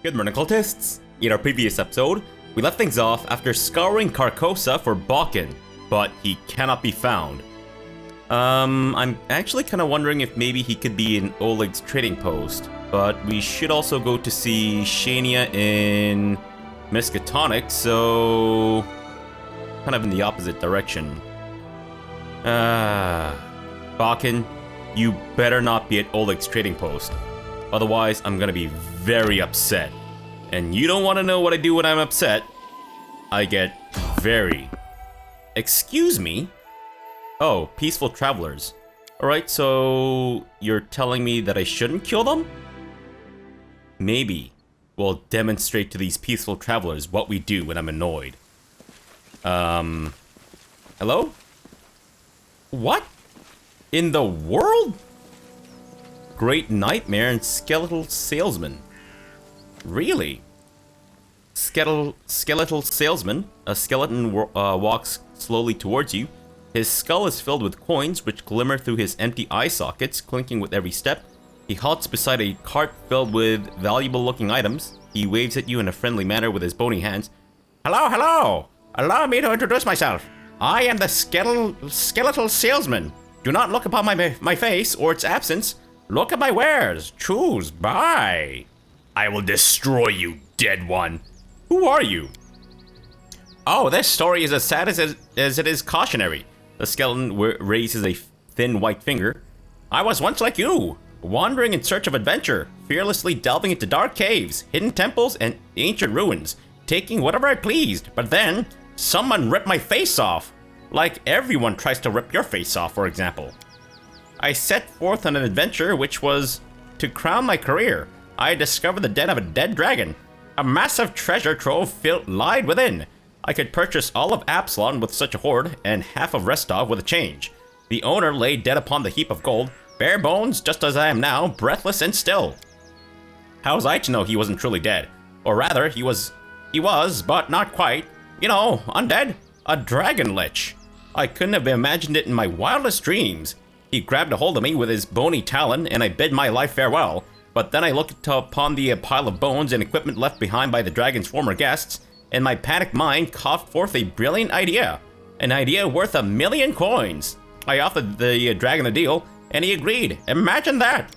Good morning, cultists! In our previous episode, we left things off after scouring Carcosa for Bakken, but he cannot be found. I'm actually kind of wondering if maybe he could be in Oleg's trading post, but we should also go to see Shania in Miskatonic, so kind of in the opposite direction. Bakken, you better not be at Oleg's trading post. Otherwise, I'm gonna be very upset. And you don't want to know what I do when I'm upset. I get very... Excuse me? Oh, peaceful travelers. Alright, so you're telling me that I shouldn't kill them? Maybe we'll demonstrate to these peaceful travelers what we do when I'm annoyed. Hello? What? In the world? Great Nightmare and Skeletal Salesman. Really? Skeletal Salesman. A skeleton walks slowly towards you. His skull is filled with coins which glimmer through his empty eye sockets, clinking with every step. He halts beside a cart filled with valuable-looking items. He waves at you in a friendly manner with his bony hands. Hello, hello! Allow me to introduce myself. I am the Skeletal Salesman. Do not look upon my face or its absence. Look at my wares. Choose. Buy. I will destroy you, dead one. Who are you? Oh, this story is as sad as it is cautionary. The skeleton raises a thin white finger. I was once like you, wandering in search of adventure, fearlessly delving into dark caves, hidden temples, and ancient ruins, taking whatever I pleased. But then, someone ripped my face off. Like everyone tries to rip your face off, for example. I set forth on an adventure which was to crown my career. I discovered the den of a dead dragon. A massive treasure trove lied within. I could purchase all of Absalon with such a hoard, and half of Restov with a change. The owner lay dead upon the heap of gold, bare bones just as I am now, breathless and still. How was I to know he wasn't truly dead? Or rather, he was, but not quite. You know, undead. A dragon lich. I couldn't have imagined it in my wildest dreams. He grabbed a hold of me with his bony talon, and I bid my life farewell. But then I looked upon the pile of bones and equipment left behind by the dragon's former guests, and my panicked mind coughed forth a brilliant idea. An idea worth 1,000,000 coins. I offered the dragon a deal, and he agreed. Imagine that!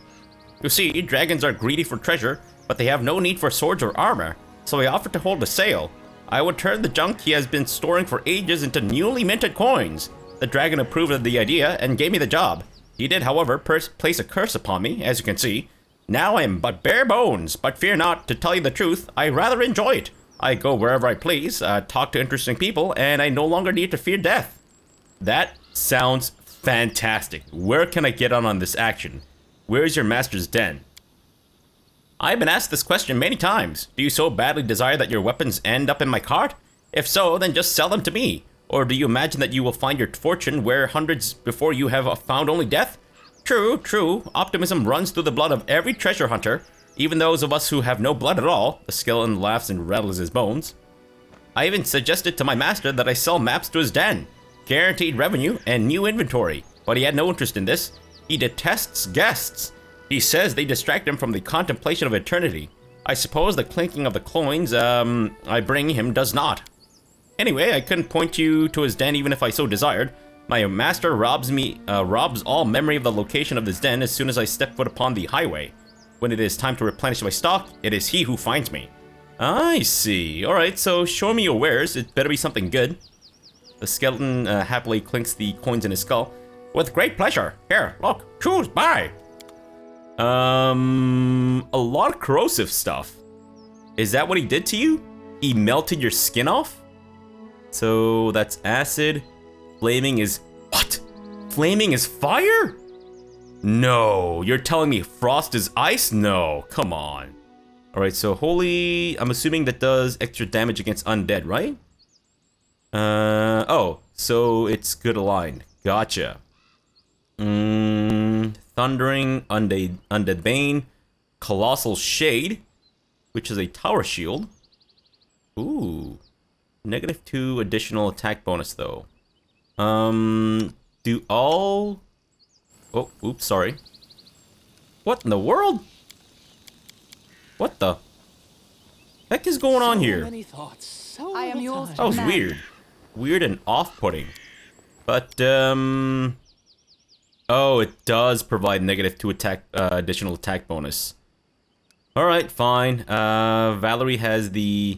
You see, dragons are greedy for treasure, but they have no need for swords or armor, so I offered to hold a sale. I would turn the junk he has been storing for ages into newly minted coins. The dragon approved of the idea and gave me the job. He did, however, place a curse upon me, as you can see. Now I am but bare bones, but fear not, to tell you the truth, I rather enjoy it. I go wherever I please, talk to interesting people, and I no longer need to fear death. That sounds fantastic. Where can I get on this action? Where's your master's den? I've been asked this question many times. Do you so badly desire that your weapons end up in my cart? If so, then just sell them to me. Or do you imagine that you will find your fortune where hundreds before you have found only death? True, true. Optimism runs through the blood of every treasure hunter, even those of us who have no blood at all. The skeleton laughs and rattles his bones. I even suggested to my master that I sell maps to his den, guaranteed revenue and new inventory, but he had no interest in this. He detests guests. He says they distract him from the contemplation of eternity. I suppose the clinking of the coins I bring him does not. Anyway, I couldn't point you to his den even if I so desired. My master robs all memory of the location of his den as soon as I step foot upon the highway. When it is time to replenish my stock, it is he who finds me. I see. Alright, so show me your wares. It better be something good. The skeleton happily clinks the coins in his skull. With great pleasure. Here, look. Choose. Buy. A lot of corrosive stuff. Is that what he did to you? He melted your skin off? So that's acid. Flaming is... What? Flaming is fire? No, you're telling me frost is ice? No, come on. Alright, so holy... I'm assuming that does extra damage against undead, right? Oh, so it's good aligned. Gotcha. Thundering, Undead Bane, Colossal Shade, which is a tower shield. Ooh. -2 additional attack bonus, though. Do all... Oh, oops, sorry. What in the world? What the heck is going on here? Many thoughts, so I am yours. That was weird. Weird and off-putting. But, oh, it does provide -2 attack, additional attack bonus. Alright, fine. Valerie has the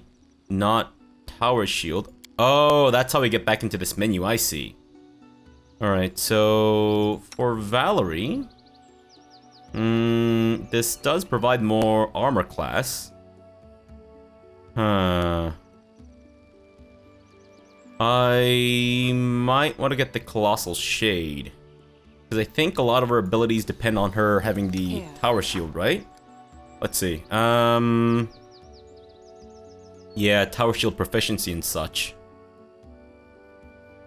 not tower shield. Oh, that's how we get back into this menu, I see. Alright, so for Valerie, this does provide more armor class. Huh. I might want to get the Colossal Shade. Because I think a lot of her abilities depend on her having the tower shield, right? Let's see. Yeah, tower shield proficiency and such.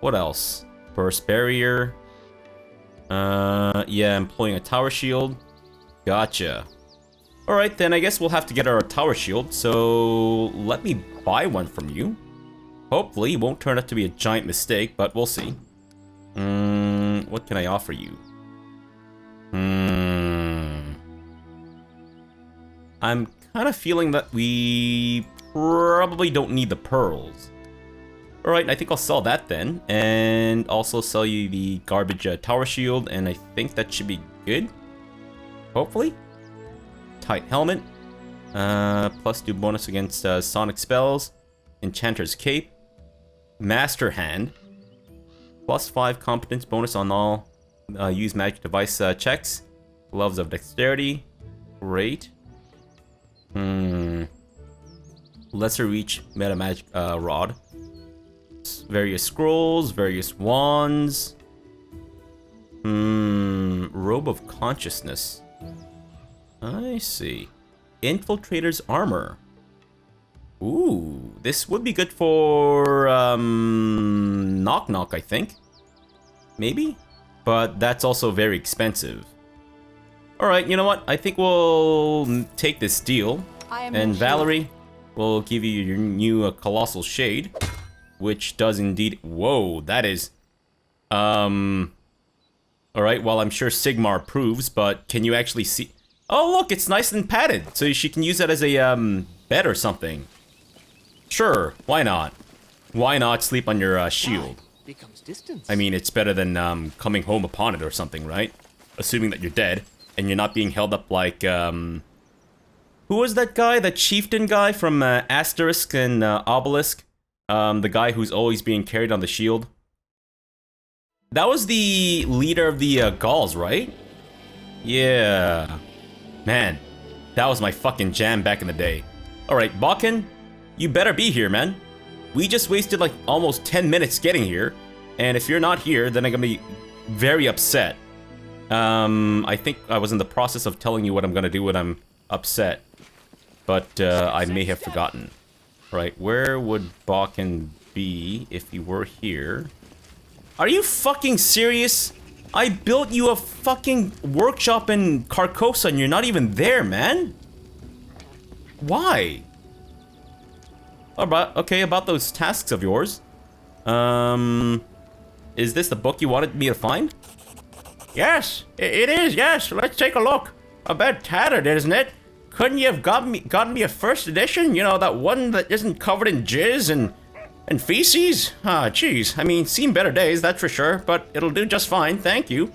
What else? Burst barrier. Yeah, employing a tower shield. Gotcha. Alright, then I guess we'll have to get our tower shield, so let me buy one from you. Hopefully, it won't turn out to be a giant mistake, but we'll see. What can I offer you? I'm kind of feeling that we probably don't need the pearls. Alright, I think I'll sell that then, and also sell you the garbage tower shield, and I think that should be good. Hopefully. Tight helmet. +2 bonus against sonic spells. Enchanter's cape. Master hand. +5 competence bonus on all use magic device checks. Gloves of dexterity. Great. Lesser reach meta magic rod. Various scrolls, various wands. Robe of consciousness. I see. Infiltrator's armor. Ooh, this would be good for knock knock, I think. Maybe? But that's also very expensive. Alright, you know what? I think we'll take this deal. And Valerie, we'll give you your new Colossal Shade. Which does indeed... Whoa, that is... Alright, well, I'm sure Sigmar approves, but can you actually see... Oh, look, it's nice and padded, so she can use that as a, bed or something. Sure, why not? Why not sleep on your, shield? I mean, it's better than, coming home upon it or something, right? Assuming that you're dead, and you're not being held up like, Who was that guy? That chieftain guy from, Asterisk and, Obelisk? The guy who's always being carried on the shield. That was the leader of the Gauls, right? Yeah. Man, that was my fucking jam back in the day. Alright, Bakken, you better be here, man. We just wasted like almost 10 minutes getting here. And if you're not here, then I'm gonna be very upset. I think I was in the process of telling you what I'm gonna do when I'm upset. But I may have forgotten. Right, where would Bakken be if he were here? Are you fucking serious? I built you a fucking workshop in Carcosa and you're not even there, man? Why? About those tasks of yours. Is this the book you wanted me to find? Yes, it is, yes. Let's take a look. A bit tattered, isn't it? Couldn't you have gotten me a first edition? You know, that one that isn't covered in jizz and feces? Ah, jeez. I mean, seen better days, that's for sure, but it'll do just fine, thank you.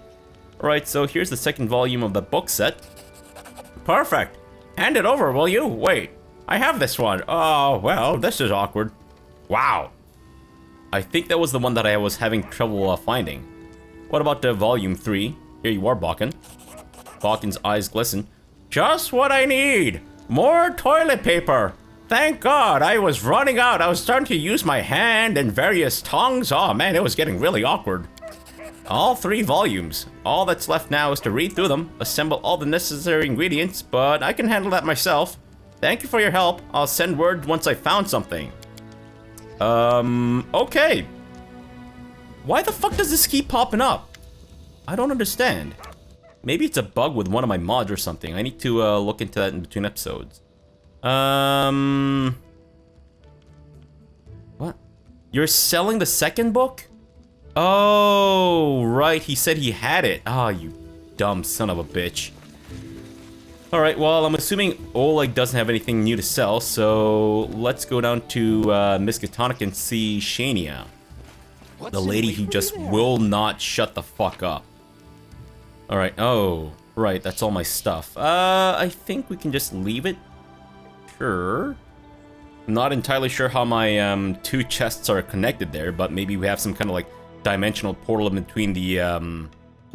Alright, so here's the second volume of the book set. Perfect. Hand it over, will you? Wait, I have this one. Oh, well, this is awkward. Wow. I think that was the one that I was having trouble finding. What about the volume 3? Here you are, Bakken. Bakken's eyes glisten. Just what I need! More toilet paper! Thank God, I was running out. I was starting to use my hand and various tongues. Oh man, it was getting really awkward. All 3 volumes. All that's left now is to read through them, assemble all the necessary ingredients, but I can handle that myself. Thank you for your help. I'll send word once I found something. Okay. Why the fuck does this keep popping up? I don't understand. Maybe it's a bug with one of my mods or something. I need to look into that in between episodes. What? You're selling the second book? Oh, right. He said he had it. Ah, oh, you dumb son of a bitch. Alright, well, I'm assuming Oleg doesn't have anything new to sell, so let's go down to Miskatonic and see Shania. The lady who just will not shut the fuck up. Alright, oh, right, that's all my stuff. I think we can just leave it. Sure. I'm not entirely sure how my two chests are connected there, but maybe we have some kind of like dimensional portal in between the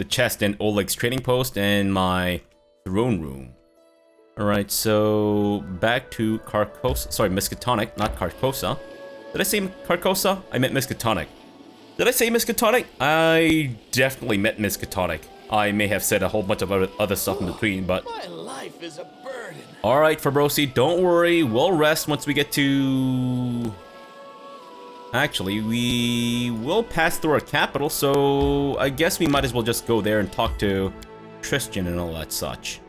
chest and Oleg's trading post and my throne room. Alright, so back to Carcosa. Sorry, Miskatonic, not Carcosa. Did I say Carcosa? I meant Miskatonic. Did I say Miskatonic? I definitely meant Miskatonic. I may have said a whole bunch of other stuff in between, but... My life is a burden. Alright, Fabrosi, don't worry. We'll rest once we get to... Actually, we will pass through our capital, so I guess we might as well just go there and talk to Tristan and all that such.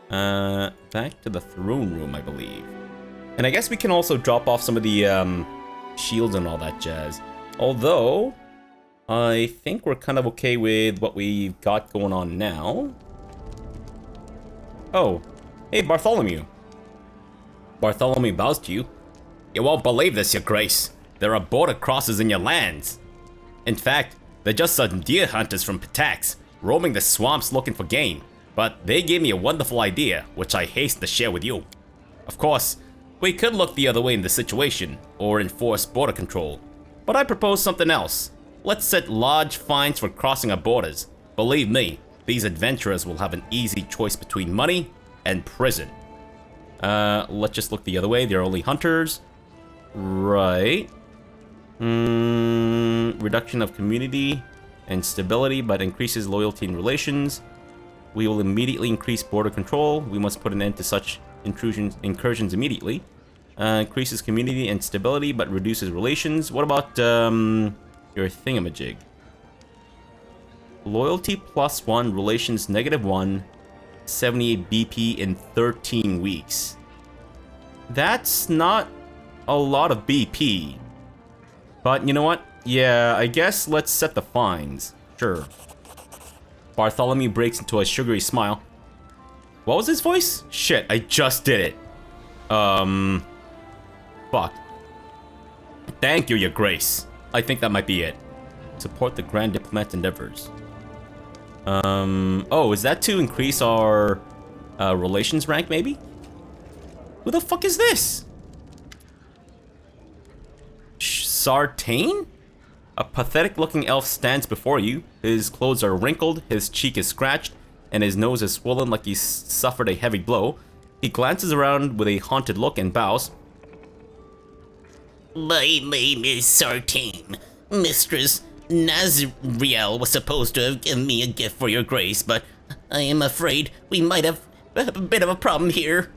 Back to the throne room, I believe. And I guess we can also drop off some of the shields and all that jazz. Although, I think we're kind of okay with what we've got going on now. Oh, hey Bartholomew. Bartholomew bows to you. You won't believe this, your grace. There are border crosses in your lands. In fact, they're just some deer hunters from Pitax, roaming the swamps looking for game. But they gave me a wonderful idea, which I hasten to share with you. Of course, we could look the other way in the situation, or enforce border control. But I propose something else. Let's set large fines for crossing our borders. Believe me, these adventurers will have an easy choice between money and prison. Let's just look the other way. They're only hunters. Right. Reduction of community and stability, but increases loyalty and relations. We will immediately increase border control. We must put an end to such incursions immediately. Increases community and stability, but reduces relations. What about your thingamajig? Loyalty +1, relations -1, 78 BP in 13 weeks. That's not a lot of BP. But you know what? Yeah, I guess let's set the fines. Sure. Bartholomew breaks into a sugary smile. What was his voice? Shit, I just did it. Fuck. Thank you, your grace. I think that might be it. Support the Grand Diplomat's endeavors. Oh, is that to increase our relations rank, maybe? Who the fuck is this? Sartain? A pathetic-looking elf stands before you. His clothes are wrinkled, his cheek is scratched, and his nose is swollen like he's suffered a heavy blow. He glances around with a haunted look and bows. My name is Sartain. Mistress Nazriel was supposed to have given me a gift for your grace, but I am afraid we might have a bit of a problem here.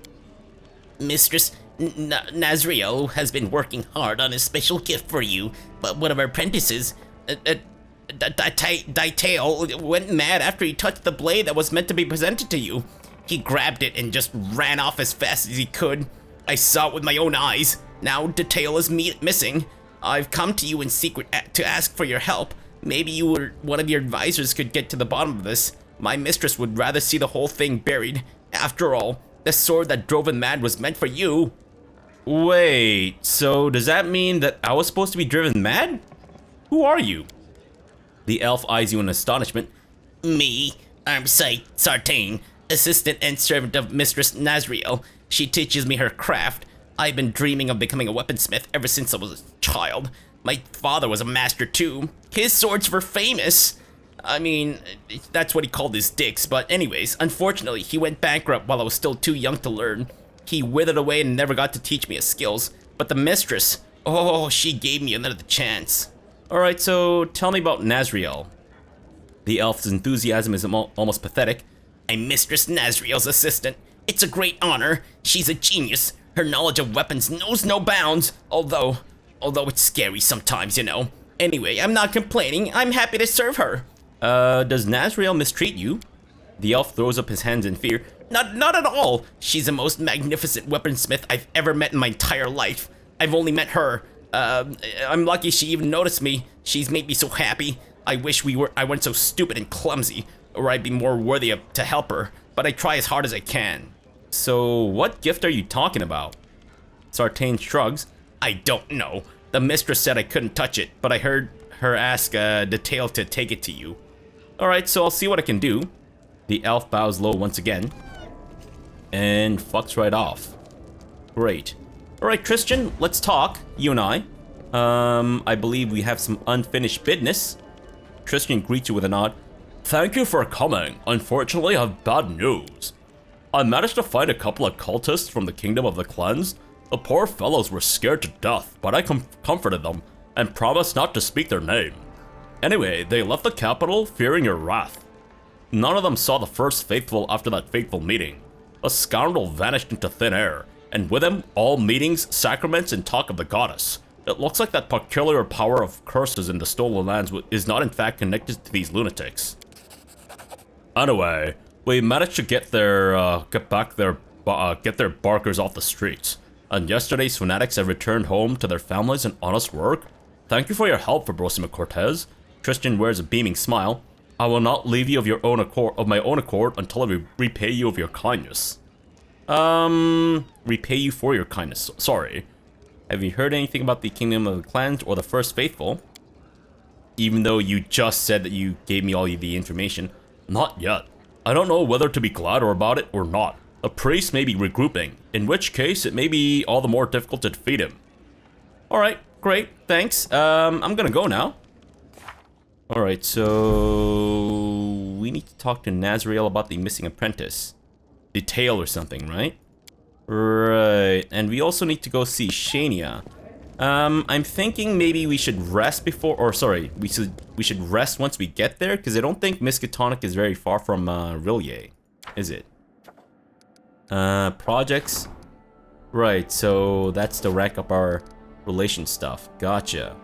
Mistress Nazriel has been working hard on a special gift for you, but one of our apprentices, Ditail, went mad after he touched the blade that was meant to be presented to you. He grabbed it and just ran off as fast as he could. I saw it with my own eyes. Now Ditail is missing. I've come to you in secret to ask for your help. Maybe you or one of your advisors could get to the bottom of this. My mistress would rather see the whole thing buried. After all, the sword that drove him mad was meant for you. Wait, so does that mean that I was supposed to be driven mad? Who are you? The elf eyes you in astonishment. Me, I'm Sartain, assistant and servant of Mistress Nazriel. She teaches me her craft. I've been dreaming of becoming a weaponsmith ever since I was a child. My father was a master too. His swords were famous. I mean, that's what he called his dicks, but anyways, unfortunately, he went bankrupt while I was still too young to learn. He withered away and never got to teach me his skills. But the mistress, oh, she gave me another chance. Alright, so tell me about Nazriel. The elf's enthusiasm is almost pathetic. I'm Mistress Nazriel's assistant. It's a great honor. She's a genius. Her knowledge of weapons knows no bounds. Although it's scary sometimes, you know. Anyway, I'm not complaining. I'm happy to serve her. Does Nazriel mistreat you? The elf throws up his hands in fear. Not at all. She's the most magnificent weaponsmith I've ever met in my entire life. I've only met her. I'm lucky she even noticed me. She's made me so happy. I wish I weren't so stupid and clumsy, or I'd be more worthy to help her. But I try as hard as I can. So, what gift are you talking about? Sartain shrugs. I don't know. The mistress said I couldn't touch it, but I heard her ask the tail to take it to you. Alright, so I'll see what I can do. The elf bows low once again. And fucks right off. Great. Alright, Christian, let's talk, you and I. I believe we have some unfinished business. Christian greets you with a nod. Thank you for coming. Unfortunately, I have bad news. I managed to find a couple of cultists from the Kingdom of the Cleansed. The poor fellows were scared to death, but I comforted them and promised not to speak their name. Anyway, they left the capital fearing your wrath. None of them saw the first faithful after that fateful meeting. A scoundrel vanished into thin air, and with him, all meetings, sacraments, and talk of the goddess. It looks like that peculiar power of curses in the stolen lands is not in fact connected to these lunatics. Anyway, we managed to get their barkers off the streets, and yesterday's fanatics have returned home to their families and honest work. Thank you for your help, Fabrosi Cortez. Christian wears a beaming smile. I will not leave you of my own accord until I repay you of your kindness. Repay you for your kindness. Sorry. Have you heard anything about the Kingdom of the Clans or the First Faithful? Even though you just said that you gave me all the information. Not yet. I don't know whether to be glad about it or not. The priest may be regrouping, in which case it may be all the more difficult to defeat him. Alright, great, thanks. I'm gonna go now. Alright, so we need to talk to Nazriel about the missing apprentice. Detail or something, right? Right, and we also need to go see Shania. I'm thinking maybe we should rest before, or sorry, we should rest once we get there, because I don't think Miskatonic is very far from Rillier, is it? Projects. Right, so that's to rack up our relation stuff. Gotcha.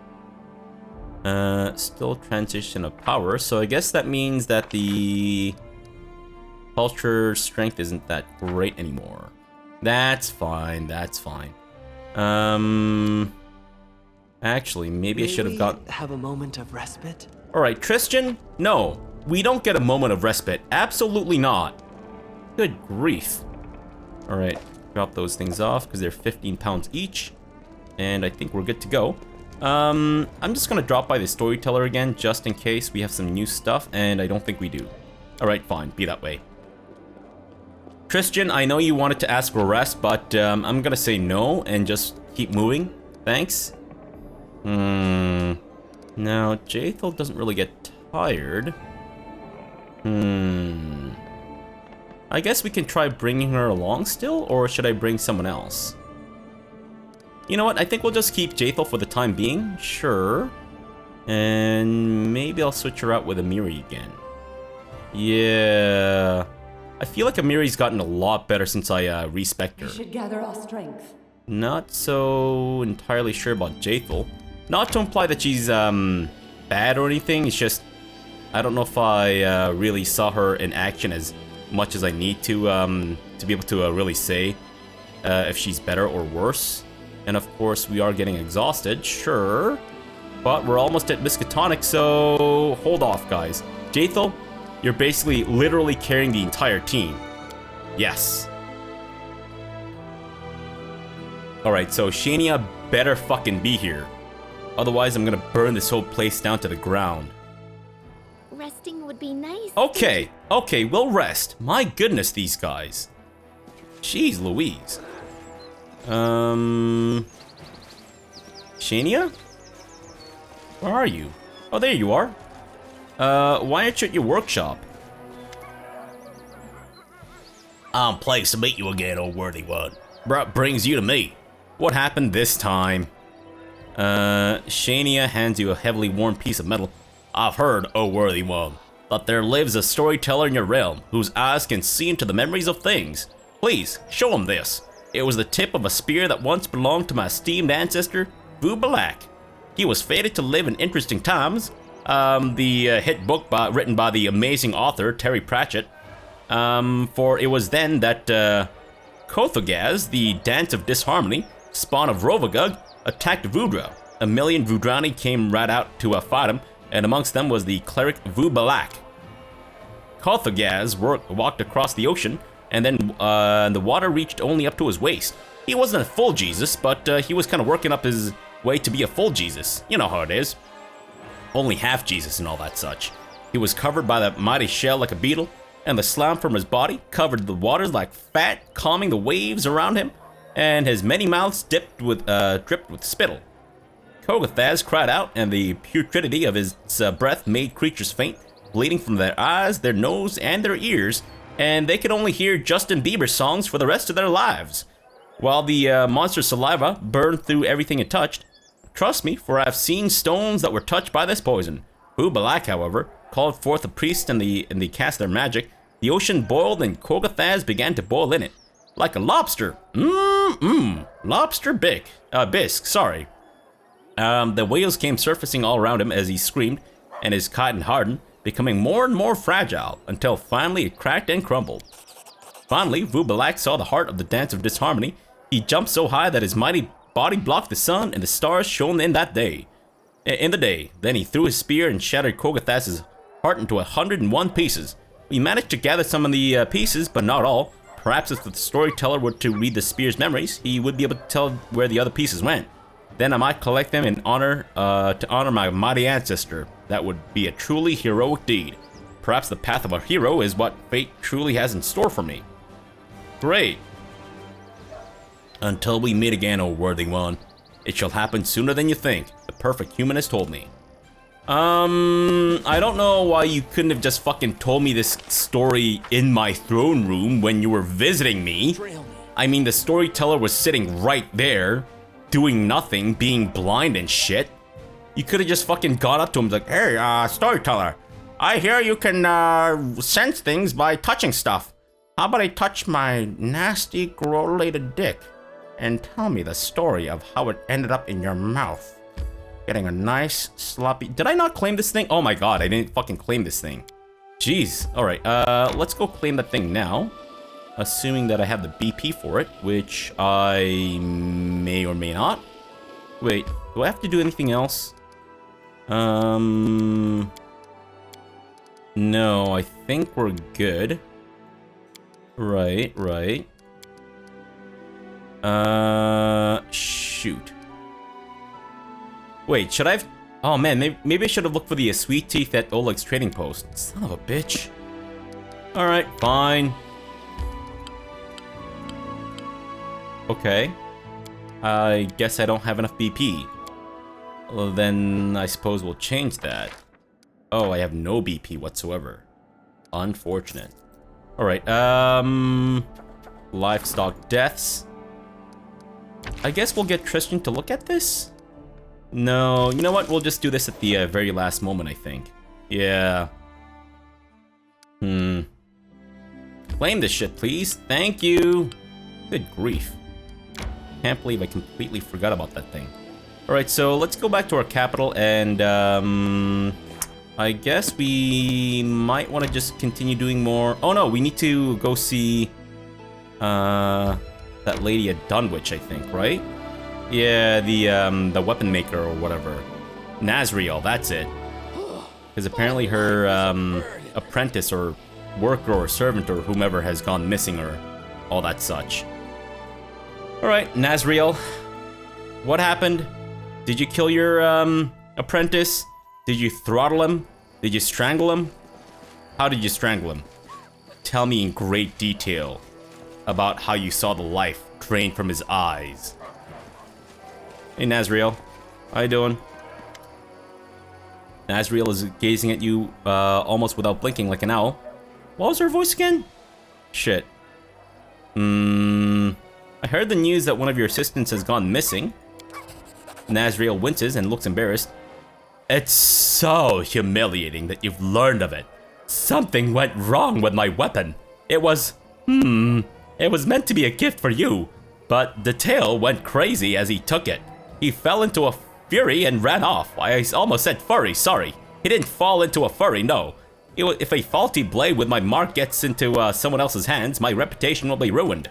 Still transition of power, so I guess that means that the culture strength isn't that great anymore. That's fine, that's fine. Actually, maybe I should have got... have a moment of respite? Alright, Christian? No, we don't get a moment of respite. Absolutely not. Good grief. Alright, drop those things off because they're 15 pounds each. And I think we're good to go. I'm just gonna drop by the storyteller again just in case we have some new stuff, and I don't think we do. Alright, fine, be that way. Christian, I know you wanted to ask for rest, but I'm gonna say no and just keep moving. Thanks. Now, Jaethel doesn't really get tired. I guess we can try bringing her along still, or should I bring someone else? You know what, I think we'll just keep Jaethel for the time being, sure. And maybe I'll switch her out with Amiri again. Yeah... I feel like Amiri's gotten a lot better since I respect her. We should gather our strength. Not so entirely sure about Jaethel. Not to imply that she's bad or anything, it's just I don't know if I really saw her in action as much as I need to be able to really say if she's better or worse. And of course we are getting exhausted, sure. But we're almost at Miskatonic, so hold off guys. Jaethel, you're basically literally carrying the entire team. Yes. Alright, so Shania better fucking be here. Otherwise, I'm gonna burn this whole place down to the ground. Resting would be nice. Okay, okay, we'll rest. My goodness, these guys. Jeez Louise. Shania? Where are you? Oh, there you are. Why aren't you at your workshop? I'm pleased to meet you again, old worthy one. What brings you to me? What happened this time? Shania hands you a heavily worn piece of metal. I've heard, O worthy one, that there lives a storyteller in your realm whose eyes can see into the memories of things. Please, show him this. It was the tip of a spear that once belonged to my esteemed ancestor, Vu Balak. He was fated to live in interesting times. The hit book written by the amazing author, Terry Pratchett. For it was then that Kothagaz, the Dance of Disharmony, spawn of Rovagug, attacked Vudra. A million Vudrani came right out to fight him, and amongst them was the cleric Vu Balak. Kothagaz walked across the ocean and then the water reached only up to his waist. He wasn't a full Jesus, but he was kind of working up his way to be a full Jesus. You know how it is. Only half Jesus and all that such. He was covered by that mighty shell like a beetle, and the slime from his body covered the waters like fat, calming the waves around him, and his many mouths dripped with spittle. Kogathas cried out, and the putridity of his breath made creatures faint, bleeding from their eyes, their nose, and their ears, and they could only hear Justin Bieber songs for the rest of their lives. While the monster's saliva burned through everything it touched. Trust me, for I've seen stones that were touched by this poison. Ubalak, however, called forth the priests and they cast their magic. The ocean boiled and Kogathas began to boil in it. Like a lobster. Lobster bisque, sorry. The whales came surfacing all around him as he screamed, and his chitin hardened, becoming more and more fragile, until finally it cracked and crumbled. Finally, Vubalak saw the heart of the dance of disharmony. He jumped so high that his mighty body blocked the sun, and the stars shone in the day. Then he threw his spear and shattered Kogathas' heart into 101 pieces. We managed to gather some of the pieces, but not all. Perhaps if the storyteller were to read the spear's memories, he would be able to tell where the other pieces went. Then I might collect them in honor to honor my mighty ancestor. That would be a truly heroic deed. Perhaps the path of a hero is what fate truly has in store for me. Great. Until we meet again, O worthy one. It shall happen sooner than you think. The perfect human has told me. I don't know why you couldn't have just fucking told me this story in my throne room when you were visiting me. I mean, the storyteller was sitting right there, doing nothing, being blind and shit. You could have just fucking gone up to him like, hey, storyteller, I hear you can sense things by touching stuff. How about I touch my nasty, correlated dick and tell me the story of how it ended up in your mouth? Getting a nice sloppy... Did I not claim this thing? Oh my god, I didn't fucking claim this thing. Jeez. Alright, let's go claim that thing now. Assuming that I have the BP for it, which I may or may not. Wait, do I have to do anything else? No, I think we're good. Right. Shoot. Wait, should I have... Oh man, maybe I should have looked for the sweet teeth at Oleg's trading post. Son of a bitch. Alright, fine. Okay. I guess I don't have enough BP. Well, then I suppose we'll change that. Oh, I have no BP whatsoever. Unfortunate. Alright, livestock deaths. I guess we'll get Tristan to look at this? No, you know what? We'll just do this at the very last moment, I think. Yeah. Claim this shit, please. Thank you. Good grief. Can't believe I completely forgot about that thing. Alright, so let's go back to our capital and, I guess we might want to just continue doing more... Oh no, we need to go see, that lady at Dunwich, I think, right? Yeah, the weapon maker or whatever. Nazriel, that's it. Because apparently her, apprentice or worker or servant or whomever has gone missing or all that such. Alright, Nazriel. What happened? Did you kill your, apprentice? Did you throttle him? Did you strangle him? How did you strangle him? Tell me in great detail about how you saw the life drain from his eyes. Hey, Nazriel. How you doing? Nazriel is gazing at you, almost without blinking like an owl. What was her voice again? Shit. I heard the news that one of your assistants has gone missing. Nazriel winces and looks embarrassed. It's so humiliating that you've learned of it. Something went wrong with my weapon. It was meant to be a gift for you, but the tail went crazy as he took it. He fell into a fury and ran off. I almost said furry, sorry. He didn't fall into a furry, no. If a faulty blade with my mark gets into someone else's hands, my reputation will be ruined.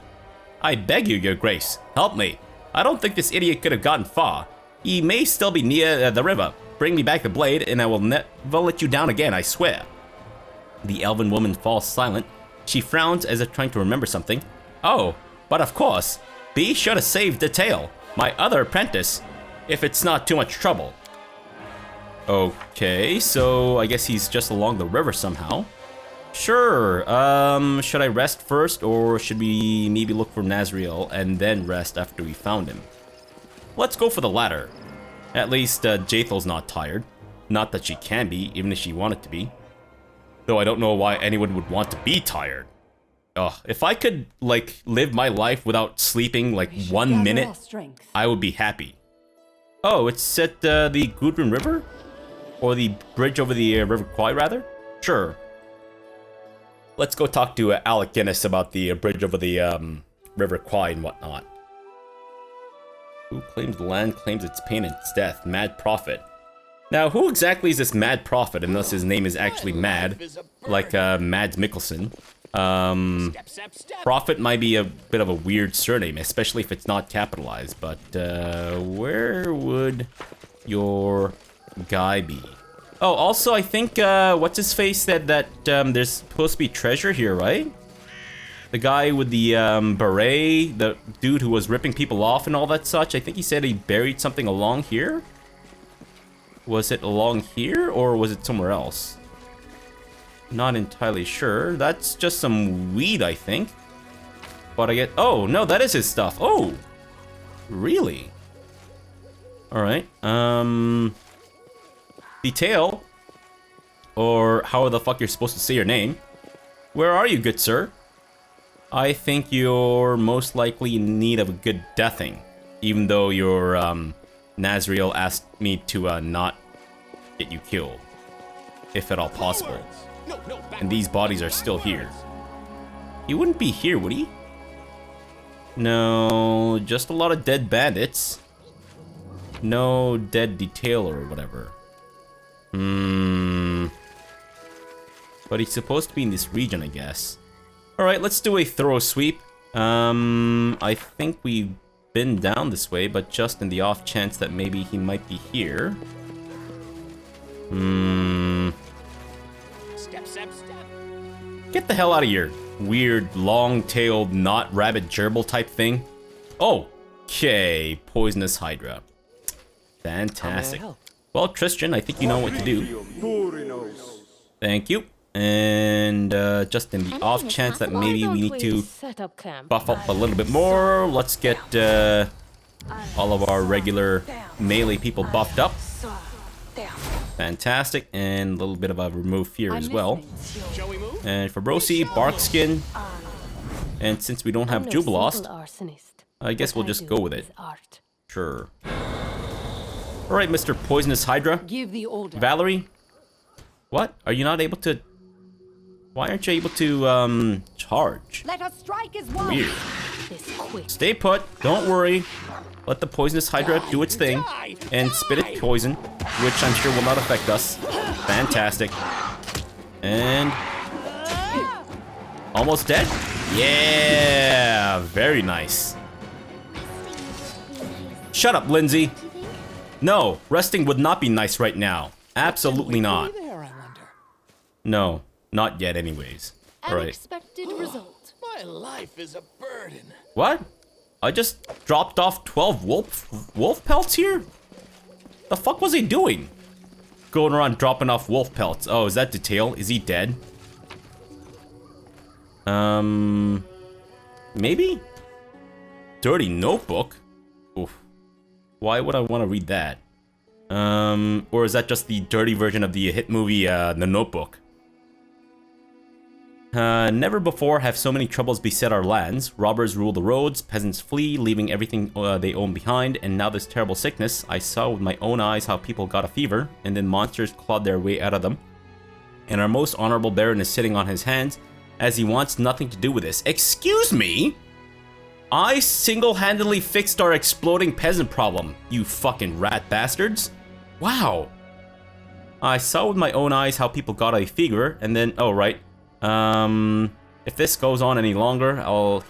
I beg you, your grace, help me. I don't think this idiot could have gotten far. He may still be near the river. Bring me back the blade, and I will never let you down again, I swear. The elven woman falls silent, She frowns as if trying to remember something. Oh, but of course. Be sure to save the tail, my other apprentice, if it's not too much trouble. Okay, so I guess he's just along the river somehow. Sure, should I rest first, or should we maybe look for Nazriel and then rest after we found him? Let's go for the latter. At least, Jathel's not tired. Not that she can be, even if she wanted to be. Though I don't know why anyone would want to be tired. Ugh, if I could, like, live my life without sleeping, like, 1 minute, I would be happy. Oh, it's at, the Gudrun River? Or the bridge over the River Kwai, rather? Sure. Let's go talk to Alec Guinness about the bridge over the River Kwai and whatnot. Who claims the land claims its pain and its death? Mad Prophet. Now, who exactly is this Mad Prophet, unless his name is actually Mad, like Mads Mikkelsen? Prophet might be a bit of a weird surname, especially if it's not capitalized, but where would your guy be? Oh, also, I think, what's his face said that there's supposed to be treasure here, right? The guy with the beret, the dude who was ripping people off and all that such, I think he said he buried something along here? Was it along here, or was it somewhere else? Not entirely sure. That's just some weed, I think. But I get... Oh, no, that is his stuff. Oh! Really? Alright, Detail, or how the fuck you're supposed to say your name. Where are you, good sir? I think you're most likely in need of a good deathing, even though your Nazriel asked me to not get you killed, if at all possible. And these bodies are still here. He wouldn't be here, would he? No, just a lot of dead bandits. No dead detail or whatever. But he's supposed to be in this region, I guess. Alright, let's do a thorough sweep. I think we've been down this way, but just in the off chance that maybe he might be here. Step, step, step. Get the hell out of here. Weird, long-tailed, not rabbit gerbil type thing. Oh, okay. Poisonous Hydra. Fantastic. Well, Tristan, I think you know what to do. Thank you. And just in the off chance that maybe we need to buff up a little bit more, let's get all of our regular melee people buffed up. Fantastic. And a little bit of a remove fear as well. And Fabrosi, Barkskin. And since we don't have Jubilost, I guess we'll just go with it. Sure. Alright, Mr. Poisonous Hydra. Valerie? What? Are you not able to... Why aren't you able to, charge? Let us strike as one. Weird. Stay put. Don't worry. Let the Poisonous Hydra do its thing. And spit its poison, which I'm sure will not affect us. Fantastic. And... Almost dead? Yeah! Very nice. Shut up, Lindsay. No, resting would not be nice right now. Absolutely not. No, not yet anyways. Alright. Unexpected result. My life is a burden. What? I just dropped off 12 wolf pelts here? The fuck was he doing? Going around dropping off wolf pelts. Oh, is that Detail? Is he dead? Maybe? Dirty notebook? Oof. Why would I want to read that? Or is that just the dirty version of the hit movie, The Notebook? Never before have so many troubles beset our lands. Robbers rule the roads, peasants flee, leaving everything they own behind, and now this terrible sickness. I saw with my own eyes how people got a fever, and then monsters clawed their way out of them. And our most honorable Baron is sitting on his hands, as he wants nothing to do with this. Excuse me? I single-handedly fixed our exploding peasant problem, you fucking rat bastards. Wow. I saw with my own eyes how people got a fever, and then, oh right. If this goes on any longer,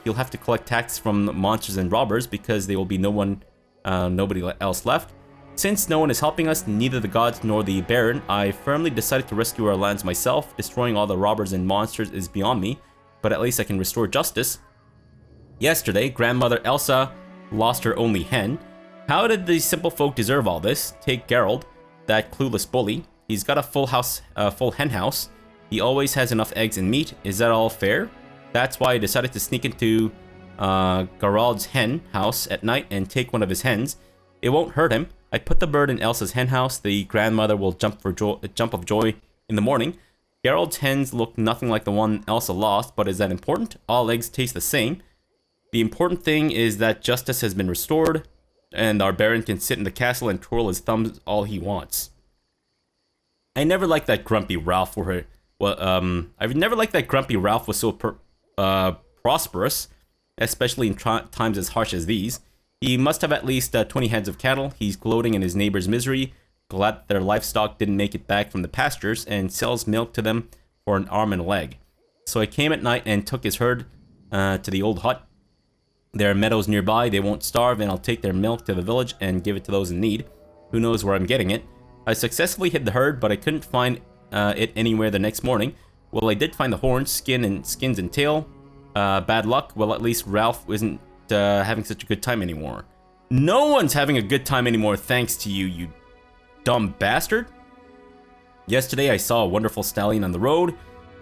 he'll have to collect tax from monsters and robbers because there will be nobody else left. Since no one is helping us, neither the gods nor the Baron, I firmly decided to rescue our lands myself. Destroying all the robbers and monsters is beyond me. but at least I can restore justice. Yesterday, grandmother Elsa lost her only hen. How did the simple folk deserve all this? Take Geralt, that clueless bully. He's got a full hen house. He always has enough eggs and meat. Is that all fair? That's why I decided to sneak into Geralt's hen house at night and take one of his hens. It won't hurt him. I put the bird in Elsa's hen house. The grandmother will jump of joy in the morning. Geralt's hens look nothing like the one Elsa lost, but is that important? All eggs taste the same. The important thing is that justice has been restored, and our Baron can sit in the castle and twirl his thumbs all he wants. I never liked that grumpy Ralph I've never liked that grumpy Ralph was so prosperous, especially in times as harsh as these. He must have at least 20 heads of cattle. He's gloating in his neighbor's misery, glad that their livestock didn't make it back from the pastures, and sells milk to them for an arm and a leg. So I came at night and took his herd to the old hut. There are meadows nearby, they won't starve, and I'll take their milk to the village and give it to those in need. Who knows where I'm getting it? I successfully hid the herd, but I couldn't find it anywhere the next morning. Well, I did find the horns, skins and tail. Bad luck. Well, at least Ralph isn't having such a good time anymore. No one's having a good time anymore thanks to you, you dumb bastard. Yesterday, I saw a wonderful stallion on the road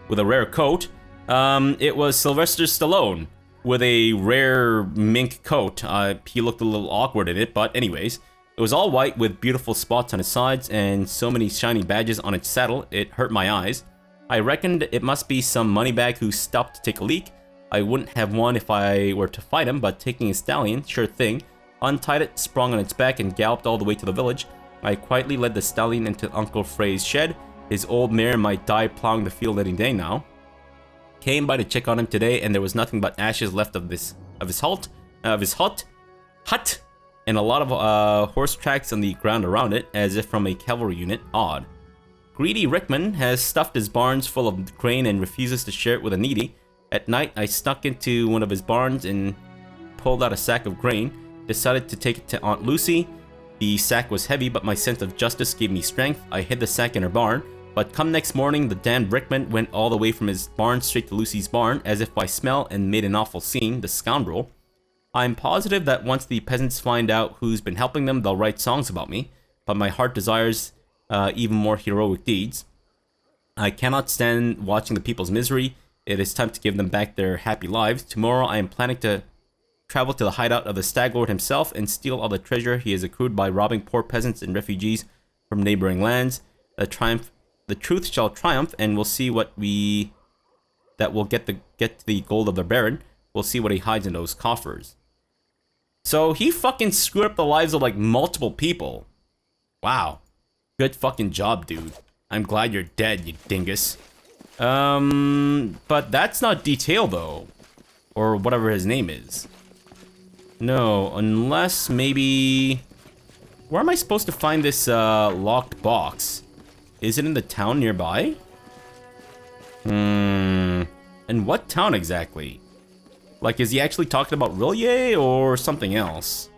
with a rare coat. It was Sylvester Stallone with a rare mink coat. He looked a little awkward in it, but anyways. It was all white with beautiful spots on its sides and so many shiny badges on its saddle, it hurt my eyes. I reckoned it must be some moneybag who stopped to take a leak. I wouldn't have one if I were to fight him, but taking a stallion, sure thing. Untied it, sprung on its back, and galloped all the way to the village. I quietly led the stallion into Uncle Frey's shed. His old mare might die plowing the field any day now. Came by to check on him today, and there was nothing but ashes left of his hut, and a lot of horse tracks on the ground around it, as if from a cavalry unit. Odd. Greedy Rickman has stuffed his barns full of grain and refuses to share it with the needy. At night, I snuck into one of his barns and pulled out a sack of grain. Decided to take it to Aunt Lucy. The sack was heavy, but my sense of justice gave me strength. I hid the sack in her barn. But come next morning, the damned Rickman went all the way from his barn straight to Lucy's barn, as if by smell, and made an awful scene, the scoundrel. I'm positive that once the peasants find out who's been helping them, they'll write songs about me, but my heart desires even more heroic deeds. I cannot stand watching the people's misery. It is time to give them back their happy lives. Tomorrow I am planning to travel to the hideout of the Stag Lord himself and steal all the treasure he has accrued by robbing poor peasants and refugees from neighboring lands. The truth shall triumph, and we'll see what we'll get the gold of the Baron. We'll see what he hides in those coffers. So he fucking screwed up the lives of like multiple people. Wow. Good fucking job, dude. I'm glad you're dead, you dingus. But that's not Detail though. Or whatever his name is. No, unless maybe... Where am I supposed to find this locked box? Is it in the town nearby? In what town exactly? Like, is he actually talking about Rillier or something else?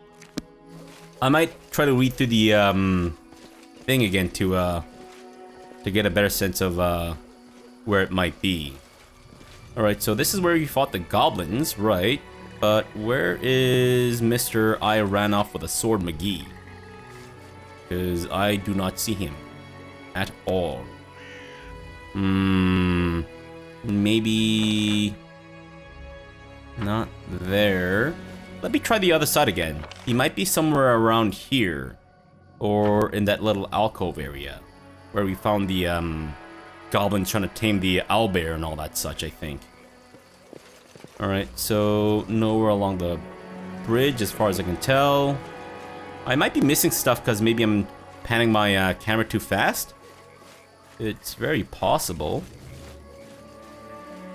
I might try to read through the thing again to get a better sense of where it might be. Alright, so this is where you fought the goblins, right? But where is Mr. I ran off with a sword McGee? Because I do not see him at all. Maybe not there. Let me try the other side again. He might be somewhere around here, or in that little alcove area where we found the goblins trying to tame the owlbear and all that such, I think. Alright, so nowhere along the bridge as far as I can tell. I might be missing stuff because maybe I'm panning my camera too fast. It's very possible.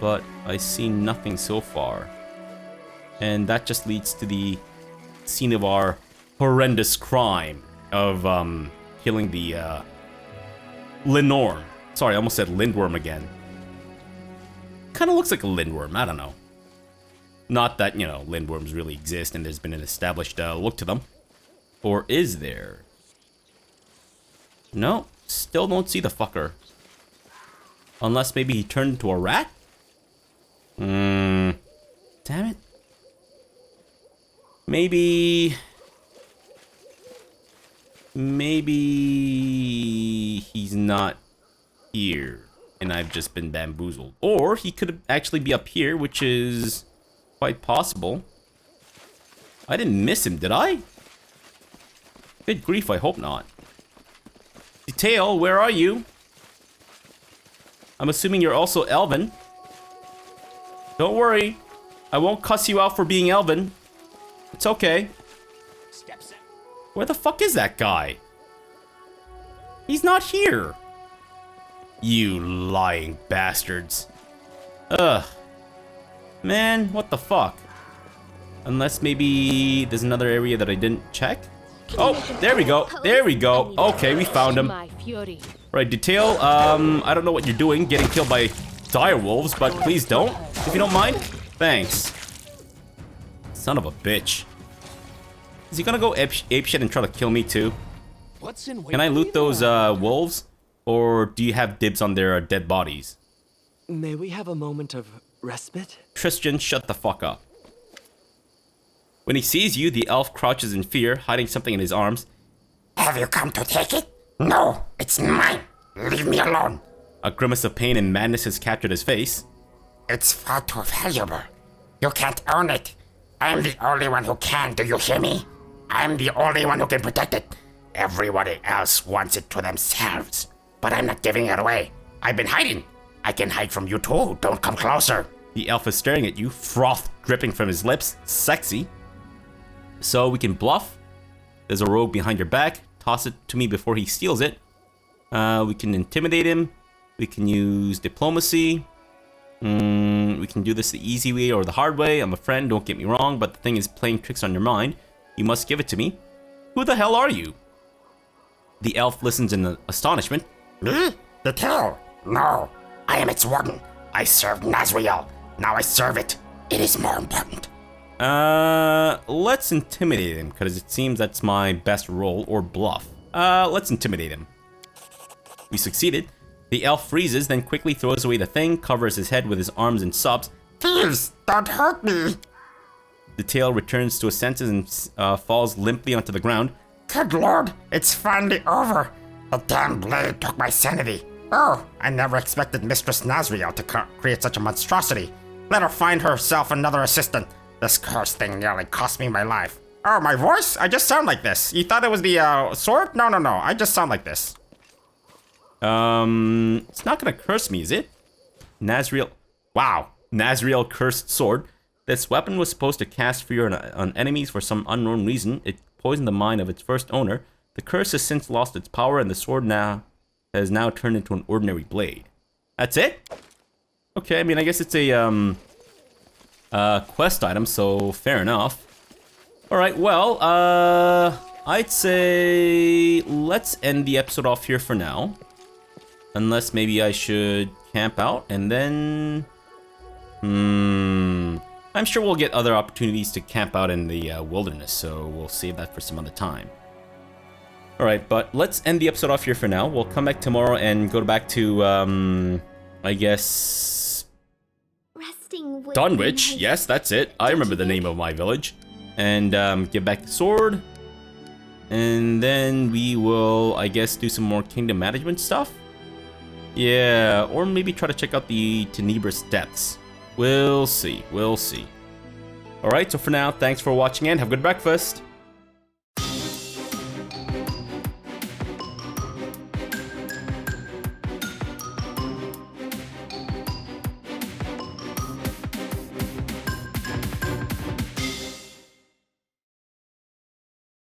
But I see nothing so far. And that just leads to the scene of our horrendous crime of killing the Lindorm. Sorry, I almost said Lindworm again. Kind of looks like a Lindworm, I don't know. Not that, you know, Lindworms really exist and there's been an established look to them. Or is there? No, still don't see the fucker. Unless maybe he turned into a rat? Damn it. Maybe he's not here and I've just been bamboozled. Or he could actually be up here, which is quite possible. I didn't miss him, did I? Good grief, I hope not. Detail, where are you? I'm assuming you're also Elven. Don't worry. I won't cuss you out for being Elven. It's okay. Where the fuck is that guy? He's not here. You lying bastards. Ugh. Man, what the fuck? Unless maybe there's another area that I didn't check? Oh, there we go. There we go. Okay, we found him. Right, Detail, I don't know what you're doing, getting killed by dire wolves, but please don't, if you don't mind. Thanks. Son of a bitch. Is he gonna go apeshit and try to kill me too? Can I loot those wolves? Or do you have dibs on their dead bodies? May we have a moment of respite? Tristan, shut the fuck up. When he sees you, the elf crouches in fear, hiding something in his arms. Have you come to take it? No, it's mine. Leave me alone. A grimace of pain and madness has captured his face. It's far too valuable. You can't own it. I'm the only one who can, do you hear me? I'm the only one who can protect it. Everybody else wants it to themselves. But I'm not giving it away. I've been hiding. I can hide from you too. Don't come closer. The elf is staring at you, froth dripping from his lips. Sexy. So we can bluff. There's a rogue behind your back. Toss it to me before he steals it. We can intimidate him. We can use diplomacy. We can do this the easy way or the hard way. I'm a friend, don't get me wrong, but the thing is playing tricks on your mind. You must give it to me. Who the hell are you? The elf listens in astonishment. Me? The tail? No. I am its warden. I served Nazriel. Now I serve it. It is more important. Let's intimidate him, because it seems that's my best role, or bluff. Let's intimidate him. We succeeded. The elf freezes, then quickly throws away the thing, covers his head with his arms and sobs. Please, don't hurt me. The tail returns to his senses and falls limply onto the ground. Good lord, it's finally over. The damn blade took my sanity. Oh, I never expected Mistress Nazriel to create such a monstrosity. Let her find herself another assistant. This cursed thing nearly cost me my life. Oh, my voice? I just sound like this. You thought it was the sword? No. I just sound like this. It's not gonna curse me, is it? Nazriel. Wow. Nazriel cursed sword. This weapon was supposed to cast fear on enemies for some unknown reason. It poisoned the mind of its first owner. The curse has since lost its power, and the sword has now turned into an ordinary blade. That's it? Okay, I mean, I guess it's a quest item, so fair enough. Alright, well, I'd say let's end the episode off here for now. Unless maybe I should camp out and then... I'm sure we'll get other opportunities to camp out in the wilderness, so we'll save that for some other time. Alright, but let's end the episode off here for now. We'll come back tomorrow and go back to, I guess... Dunwich, yes, that's it. I remember the name of my village. And give back the sword. And then we will, I guess, do some more kingdom management stuff. Yeah, or maybe try to check out the Tenebrous Depths. We'll see, we'll see. Alright, so for now, thanks for watching and have a good breakfast.